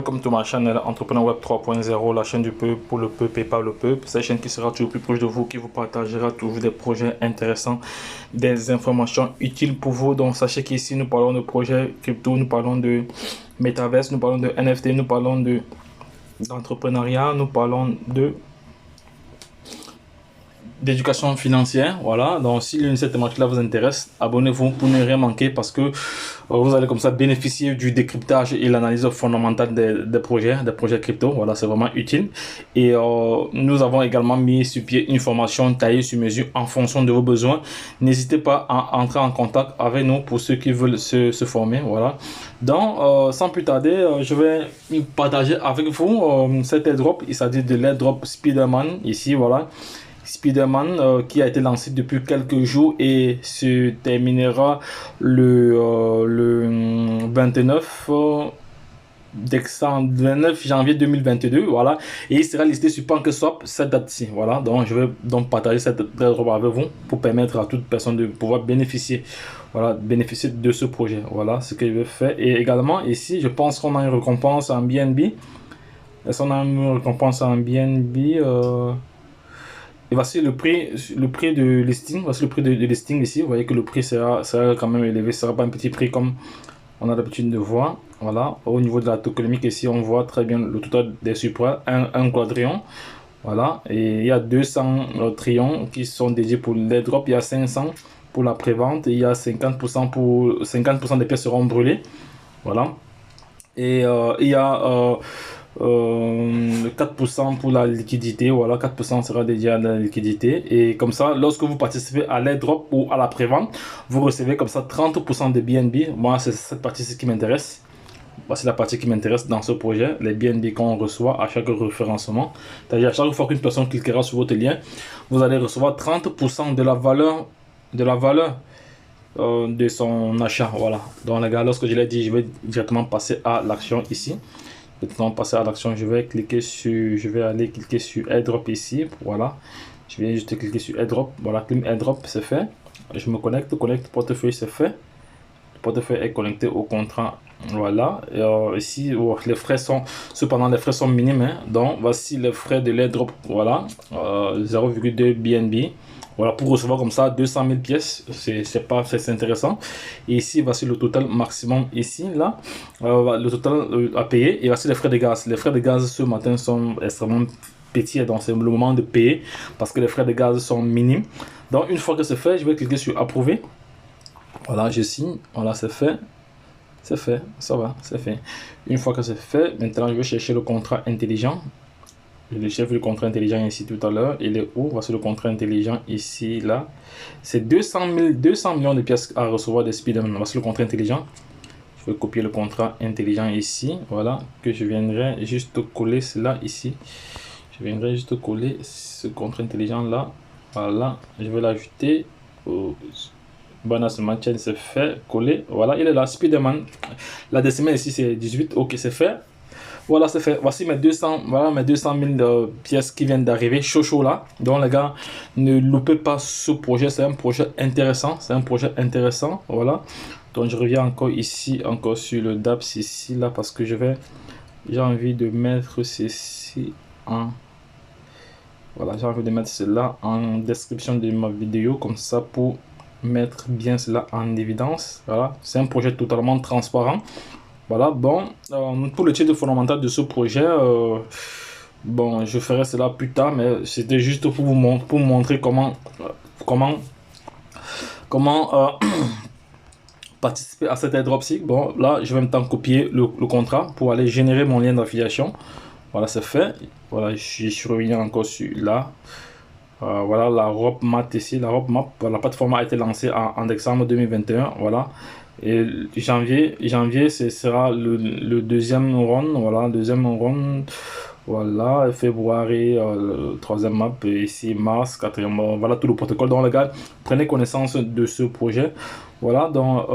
Welcome to ma channel Entrepreneur Web 3.0, la chaîne du peuple, pour le peuple et par le peuple. C'est une chaîne qui sera toujours plus proche de vous, qui vous partagera toujours des projets intéressants, des informations utiles pour vous. Donc sachez qu'ici nous parlons de projets crypto, nous parlons de Metaverse, nous parlons de NFT, nous parlons d'entrepreneuriat, nous parlons d'éducation financière. Voilà, donc si l'une de ces thématiques là vous intéresse, abonnez-vous pour ne rien manquer, parce que vous allez comme ça bénéficier du décryptage et l'analyse fondamentale des projets crypto. Voilà, c'est vraiment utile. Et nous avons également mis sur pied une formation taillée sur mesure en fonction de vos besoins. N'hésitez pas à entrer en contact avec nous pour ceux qui veulent se former. Voilà, donc sans plus tarder, je vais partager avec vous cet airdrop. Il s'agit de l'airdrop Spiderman ici. Voilà, Spiderman qui a été lancé depuis quelques jours et se terminera le 29 janvier 2022. Voilà, et il sera listé sur PancakeSwap cette date-ci. Voilà, donc je vais donc partager cette airdrop avec vous pour permettre à toute personne de pouvoir bénéficier, voilà, bénéficier de ce projet. Voilà ce que je vais faire. Et également ici, je pense qu'on a une récompense en BNB. Est-ce qu'on a une récompense en BNB? Et voici le prix de listing. Voici le prix de listing ici. Vous voyez que le prix sera quand même élevé. Ce ne sera pas un petit prix comme on a l'habitude de voir. Voilà. Au niveau de la tokenomique ici, on voit très bien le total des supports. Un quadrillion. Voilà. Et il y a 200 trillions qui sont dédiés pour l'airdrop. Il y a 500 pour la prévente. Il y a 50% pour 50% des pièces seront brûlées. Voilà. Et il y a 4% pour la liquidité. Voilà, 4% sera dédié à la liquidité. Et comme ça, lorsque vous participez à l'airdrop ou à la prévente, vous recevez comme ça 30% de BNB. Moi, c'est cette partie-ci qui m'intéresse. Voici la partie qui m'intéresse dans ce projet, les BNB qu'on reçoit à chaque référencement. C'est-à-dire à chaque fois qu'une personne cliquera sur votre lien, vous allez recevoir 30% de la valeur de son achat. Voilà, donc les gars, lorsque je l'ai dit, je vais directement passer à l'action ici. Maintenant, passer à l'action, je vais aller cliquer sur airdrop ici. Voilà, je vais juste cliquer sur airdrop. Voilà, clic airdrop, c'est fait. Je me connecte portefeuille, c'est fait. Le portefeuille est connecté au contrat. Voilà, et ici les frais sont minimes, hein. Donc voici les frais de l'airdrop. Voilà, 0,2 BNB. Voilà, pour recevoir comme ça 200 000 pièces, c'est intéressant. Et ici, voici le total maximum ici, là, le total à payer. Et voici les frais de gaz. Les frais de gaz ce matin sont extrêmement petits, donc c'est le moment de payer parce que les frais de gaz sont minimes. Donc une fois que c'est fait, je vais cliquer sur approuver. Voilà, je signe. Voilà, c'est fait. C'est fait, ça va, c'est fait. Une fois que c'est fait, maintenant je vais chercher le contrat intelligent. Le chef du contrat intelligent ici tout à l'heure. Il est où? Voici le contrat intelligent ici, là. C'est 200 millions de pièces à recevoir des Spiderman. Voici le contrat intelligent. Je vais copier le contrat intelligent ici. Voilà, que je viendrai juste coller cela ici. Je viendrai juste coller ce contrat intelligent là. Voilà, je vais l'ajouter au Bonus Chain, c'est fait, coller. Voilà, il est là, Spiderman. La décimale ici c'est 18. Ok, c'est fait. Voilà, c'est fait. Voici mes 200 000 pièces qui viennent d'arriver, chaud là. Donc les gars, ne loupez pas ce projet, c'est un projet intéressant. Voilà. Donc je reviens encore ici, encore sur le DApps ici là, parce que j'ai envie de mettre ceci en... Voilà, j'ai envie de mettre cela en description de ma vidéo, comme ça pour mettre bien cela en évidence. Voilà, c'est un projet totalement transparent. Voilà, bon, pour le titre fondamental de ce projet, bon, je ferai cela plus tard, mais c'était juste pour vous montrer comment participer à cet airdrop. Bon, là, je vais maintenant copier le contrat pour aller générer mon lien d'affiliation. Voilà, c'est fait. Voilà, je suis revenu encore sur là. Voilà la roadmap ici. La roadmap, la plateforme a été lancée en décembre 2021. Voilà. Et janvier ce sera le deuxième round. Voilà, deuxième round. Voilà, février, troisième map, ici mars, quatrième. Voilà tout le protocole. Donc les gars, prenez connaissance de ce projet. Voilà, donc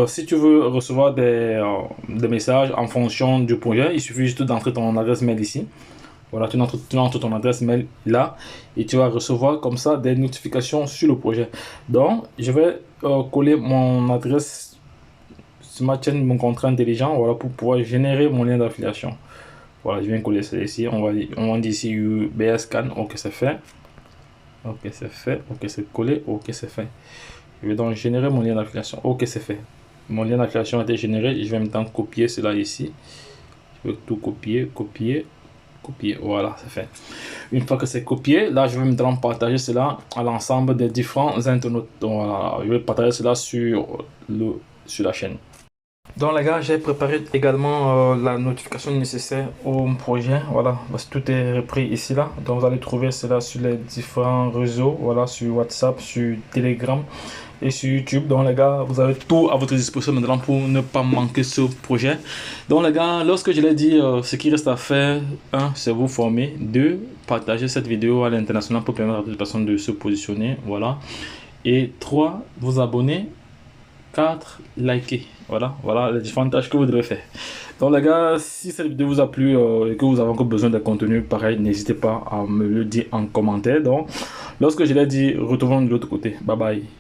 si tu veux recevoir des messages en fonction du projet, il suffit juste d'entrer ton adresse mail ici. Voilà, tu entres ton adresse mail là et tu vas recevoir comme ça des notifications sur le projet. Donc, je vais coller mon adresse Smart Chain, mon contrat intelligent, voilà, pour pouvoir générer mon lien d'affiliation. Voilà, je viens coller ça ici. On va dire ici UBS Scan. Ok, c'est fait. Ok, c'est fait. Ok, c'est collé. Ok, c'est fait. Je vais donc générer mon lien d'affiliation. Ok, c'est fait. Mon lien d'affiliation a été généré. Je vais maintenant copier cela ici. Je vais tout copier, copier. Voilà, c'est fait. Une fois que c'est copié, là je vais maintenant partager cela à l'ensemble des différents internautes. Donc voilà, je vais partager cela sur la chaîne. Donc les gars, j'ai préparé également la notification nécessaire au projet. Voilà, parce que tout est repris ici là. Donc vous allez trouver cela sur les différents réseaux. Voilà, sur WhatsApp, sur Telegram et sur YouTube. Donc les gars, vous avez tout à votre disposition maintenant pour ne pas manquer ce projet. Donc les gars, lorsque je l'ai dit, ce qui reste à faire, 1, c'est vous former. 2, partager cette vidéo à l'international pour permettre à d'autres personnes de se positionner. Voilà. Et 3, vous abonner. 4, liker. Voilà les différentes tâches que vous devez faire. Donc les gars, si cette vidéo vous a plu et que vous avez encore besoin de contenu pareil, n'hésitez pas à me le dire en commentaire. Donc lorsque je l'ai dit, retrouvons de l'autre côté. Bye bye.